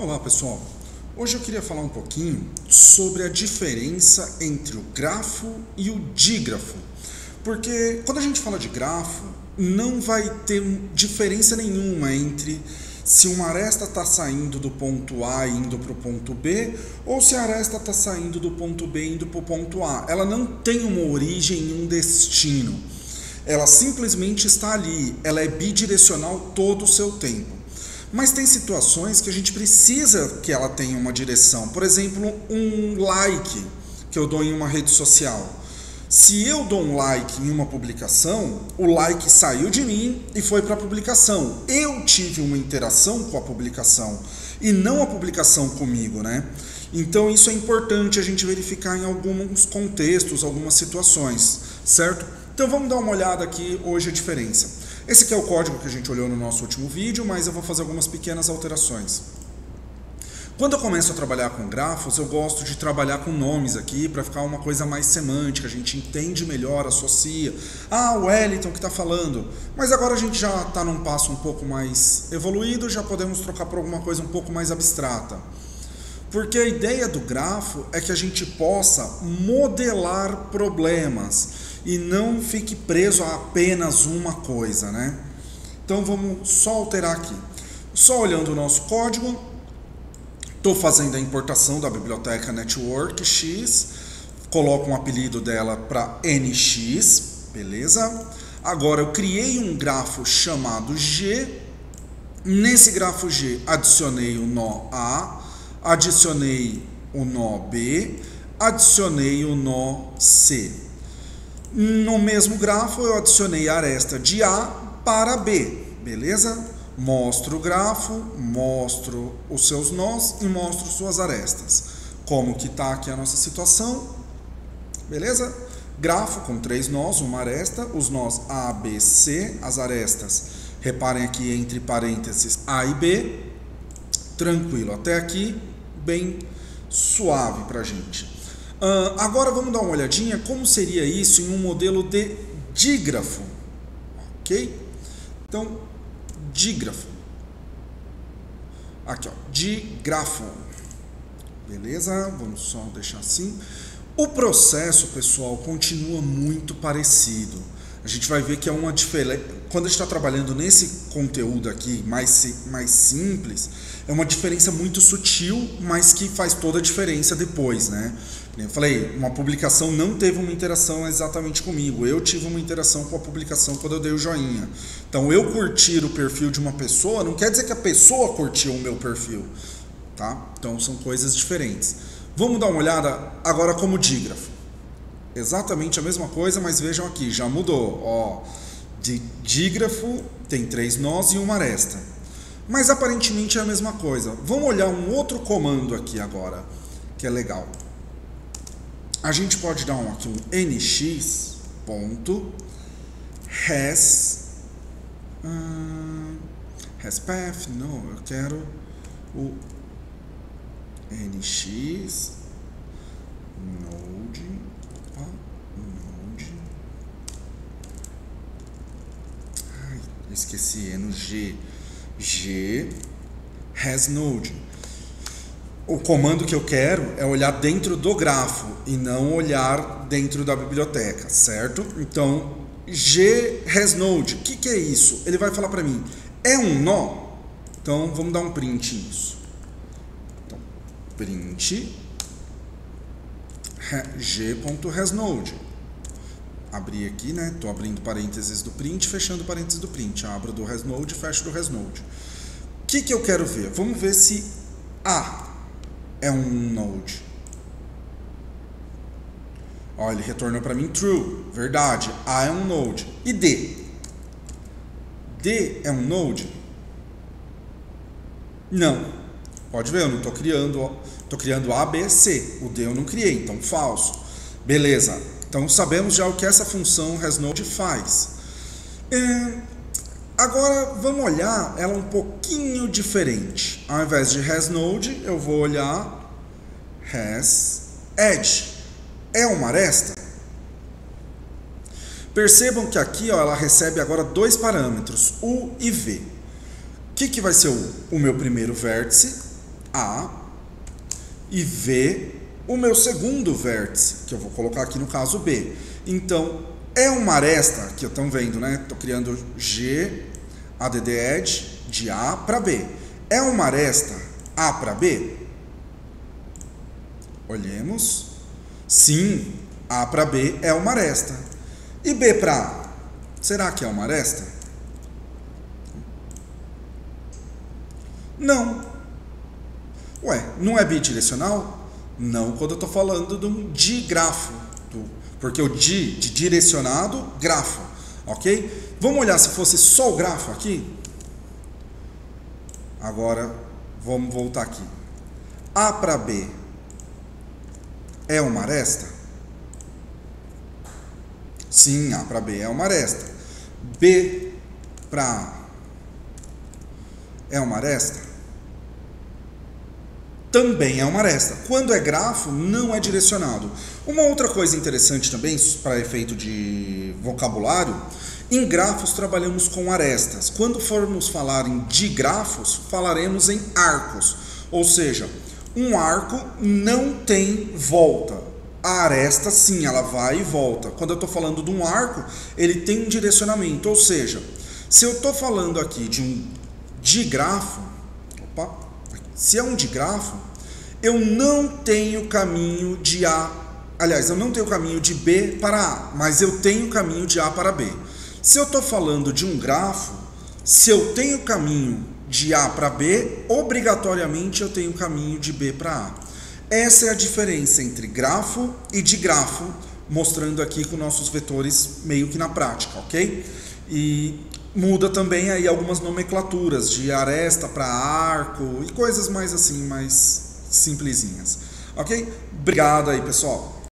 Olá pessoal, hoje eu queria falar um pouquinho sobre a diferença entre o grafo e o dígrafo, porque quando a gente fala de grafo não vai ter diferença nenhuma entre se uma aresta está saindo do ponto A e indo para o ponto B ou se a aresta está saindo do ponto B e indo para o ponto A. Ela não tem uma origem e um destino, ela simplesmente está ali, ela é bidirecional todo o seu tempo. Mas tem situações que a gente precisa que ela tenha uma direção. Por exemplo, um like que eu dou em uma rede social. Se eu dou um like em uma publicação, o like saiu de mim e foi para a publicação. Eu tive uma interação com a publicação e não a publicação comigo, né? Então isso é importante a gente verificar em alguns contextos, algumas situações, certo? Então vamos dar uma olhada aqui hoje a diferença. Esse aqui é o código que a gente olhou no nosso último vídeo, mas eu vou fazer algumas pequenas alterações. Quando eu começo a trabalhar com grafos, eu gosto de trabalhar com nomes aqui para ficar uma coisa mais semântica, a gente entende melhor, associa. Ah, o Wellington que está falando. Mas agora a gente já está num passo um pouco mais evoluído, já podemos trocar por alguma coisa um pouco mais abstrata. Porque a ideia do grafo é que a gente possa modelar problemas e não fique preso a apenas uma coisa, né? Então vamos só alterar aqui. Só olhando o nosso código, estou fazendo a importação da biblioteca Network X, coloco um apelido dela para NX, beleza? Agora eu criei um grafo chamado G, nesse grafo G adicionei o nó A, adicionei o nó B, adicionei o nó C. No mesmo grafo eu adicionei a aresta de A para B, beleza? Mostro o grafo, mostro os seus nós e mostro suas arestas. Como que está aqui a nossa situação, beleza? Grafo com 3 nós, uma aresta, os nós A, B, C, as arestas, reparem aqui entre parênteses A e B, tranquilo, até aqui bem suave para a gente. Agora vamos dar uma olhadinha como seria isso em um modelo de dígrafo, ok? Então, dígrafo, aqui ó, dígrafo, beleza? Vamos só deixar assim. O processo, pessoal, continua muito parecido. A gente vai ver que é uma diferença. Quando a gente está trabalhando nesse conteúdo aqui mais simples, é uma diferença muito sutil, mas que faz toda a diferença depois, né? Eu falei, uma publicação não teve uma interação exatamente comigo. Eu tive uma interação com a publicação quando eu dei o joinha. Então, eu curtir o perfil de uma pessoa não quer dizer que a pessoa curtiu o meu perfil, tá? Então, são coisas diferentes. Vamos dar uma olhada agora como dígrafo. Exatamente a mesma coisa, mas vejam aqui, já mudou. Ó, de dígrafo tem 3 nós e uma aresta. Mas aparentemente é a mesma coisa. Vamos olhar um outro comando aqui agora, que é legal. A gente pode dar aqui um nx ponto hasPath, não, eu quero o nx node, ai, esqueci, é no g hasNode. O comando que eu quero é olhar dentro do grafo e não olhar dentro da biblioteca, certo? Então, hasNode, o que é isso? Ele vai falar para mim, é um nó? Então, vamos dar um print nisso. Então, print g.hasNode. Abri aqui, né? Estou abrindo parênteses do print, fechando parênteses do print. Abro do hasNode, fecho do hasNode. O que eu quero ver? Vamos ver se A é um node. Ó, ele retornou para mim true, verdade, A é um node. E D? D é um node? Não. Pode ver, eu não estou criando, estou criando A, B, C. O D eu não criei, então falso. Beleza, então sabemos já o que essa função hasNode faz. Agora vamos olhar ela um pouquinho diferente. Ao invés de hasNode, eu vou olhar hasEdge. É uma aresta? Percebam que aqui ó, ela recebe agora 2 parâmetros, U e V. O que vai ser o meu primeiro vértice? A e V o meu segundo vértice, que eu vou colocar aqui no caso B. Então, é uma aresta, que estão vendo, né? Estou criando G, ADD Edge, de A para B. É uma aresta A para B? Olhemos. Sim, A para B é uma aresta. E B para A? Será que é uma aresta? Não. Ué, não é bidirecional? Não quando eu estou falando de um digrafo. Porque o de direcionado, grafo. Ok? Vamos olhar se fosse só o grafo aqui? Agora, vamos voltar aqui. A para B é uma aresta? Sim, A para B é uma aresta. B para A é uma aresta? Também é uma aresta. Quando é grafo, não é direcionado. Uma outra coisa interessante também, para efeito de vocabulário, em grafos trabalhamos com arestas. Quando formos falar em digrafos, falaremos em arcos. Ou seja, um arco não tem volta. A aresta, sim, ela vai e volta. Quando eu estou falando de um arco, ele tem um direcionamento. Ou seja, se eu estou falando aqui de um digrafo, se é um digrafo, eu não tenho caminho de A. Aliás, eu não tenho caminho de B para A, mas eu tenho caminho de A para B. Se eu estou falando de um grafo, se eu tenho caminho de A para B, obrigatoriamente eu tenho caminho de B para A. Essa é a diferença entre grafo e digrafo, mostrando aqui com nossos vetores meio que na prática, ok? E muda também aí algumas nomenclaturas de aresta para arco e coisas mais assim, mais simplesinhas, ok? Obrigado aí, pessoal.